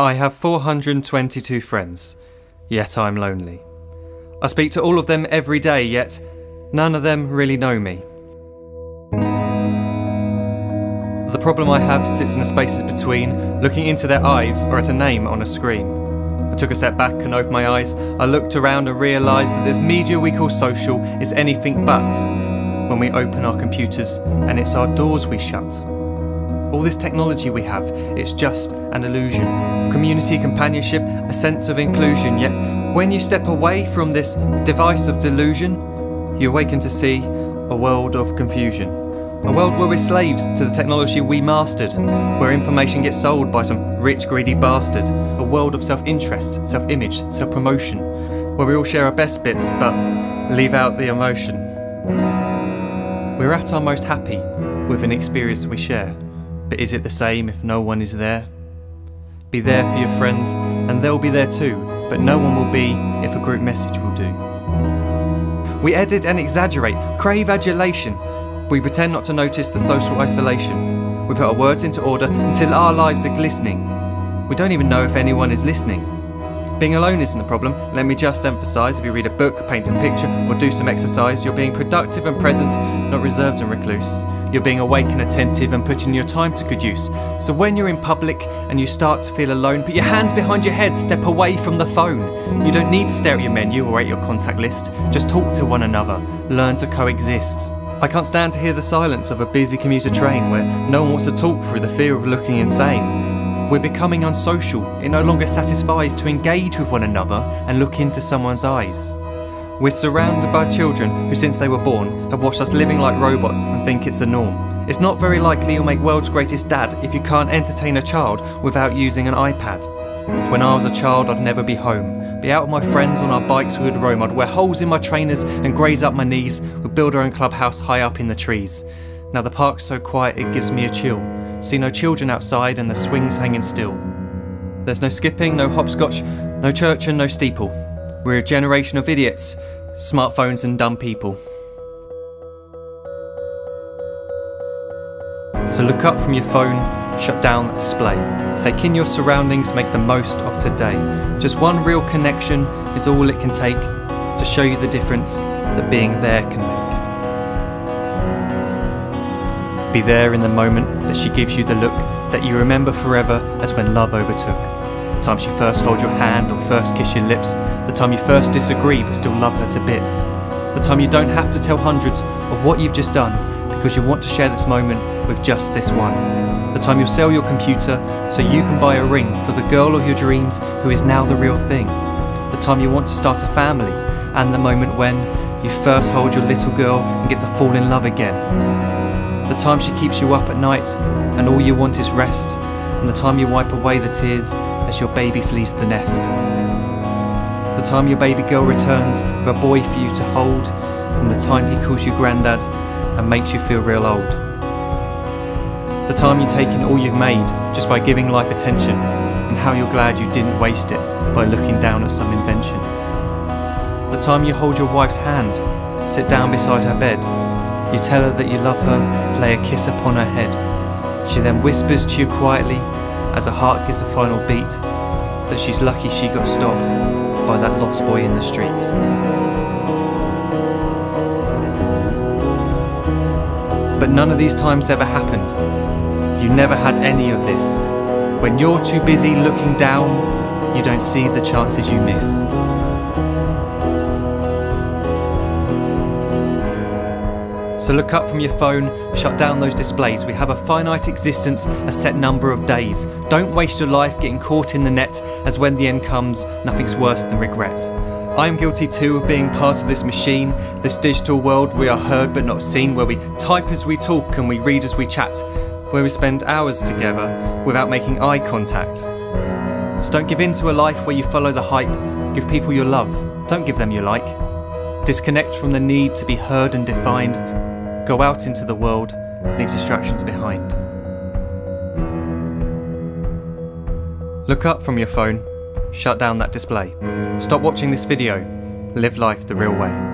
I have 422 friends, yet I'm lonely. I speak to all of them every day, yet none of them really know me. The problem I have sits in the spaces between looking into their eyes or at a name on a screen. I took a step back and opened my eyes. I looked around and realised that this media we call social is anything but when we open our computers and it's our doors we shut. All this technology we have, it's just an illusion. Community, companionship, a sense of inclusion, yet when you step away from this device of delusion, you awaken to see a world of confusion. A world where we're slaves to the technology we mastered, where information gets sold by some rich, greedy bastard. A world of self-interest, self-image, self-promotion, where we all share our best bits but leave out the emotion. We're at our most happy with an experience we share. But is it the same if no one is there? Be there for your friends, and they'll be there too, but no one will be if a group message will do. We edit and exaggerate, crave adulation. We pretend not to notice the social isolation. We put our words into order until our lives are glistening. We don't even know if anyone is listening. Being alone isn't a problem. Let me just emphasise, if you read a book, paint a picture, or do some exercise, you're being productive and present, not reserved and recluse. You're being awake and attentive and putting your time to good use. So when you're in public and you start to feel alone, put your hands behind your head, step away from the phone. You don't need to stare at your menu or at your contact list. Just talk to one another. Learn to coexist. I can't stand to hear the silence of a busy commuter train where no one wants to talk through the fear of looking insane. We're becoming unsocial. It no longer satisfies to engage with one another and look into someone's eyes. We're surrounded by children who, since they were born, have watched us living like robots and think it's the norm. It's not very likely you'll make world's greatest dad if you can't entertain a child without using an iPad. When I was a child, I'd never be home. Be out with my friends on our bikes, we would roam. I'd wear holes in my trainers and graze up my knees. We'd build our own clubhouse high up in the trees. Now the park's so quiet it gives me a chill. See no children outside and the swings hanging still. There's no skipping, no hopscotch, no church and no steeple. We're a generation of idiots, smartphones and dumb people. So look up from your phone, shut down the display. Take in your surroundings, make the most of today. Just one real connection is all it can take to show you the difference that being there can make. Be there in the moment that she gives you the look that you remember forever as when love overtook. The time she first holds your hand or first kiss your lips. The time you first disagree but still love her to bits. The time you don't have to tell hundreds of what you've just done because you want to share this moment with just this one. The time you'll sell your computer so you can buy a ring for the girl of your dreams who is now the real thing. The time you want to start a family and the moment when you first hold your little girl and get to fall in love again. The time she keeps you up at night and all you want is rest. And the time you wipe away the tears as your baby flees the nest. The time your baby girl returns with a boy for you to hold, and the time he calls you granddad and makes you feel real old. The time you take in all you've made just by giving life attention, and how you're glad you didn't waste it by looking down at some invention. The time you hold your wife's hand, sit down beside her bed, you tell her that you love her, lay a kiss upon her head. She then whispers to you quietly, as her heart gives a final beat, that she's lucky she got stopped by that lost boy in the street. But none of these times ever happened. You never had any of this. When you're too busy looking down, you don't see the chances you miss. So look up from your phone, shut down those displays. We have a finite existence, a set number of days. Don't waste your life getting caught in the net, as when the end comes, nothing's worse than regret. I am guilty too of being part of this machine, this digital world we are heard but not seen, where we type as we talk and we read as we chat, where we spend hours together without making eye contact. So don't give in to a life where you follow the hype. Give people your love, don't give them your like. Disconnect from the need to be heard and defined. Go out into the world, leave distractions behind. Look up from your phone, shut down that display. Stop watching this video, live life the real way.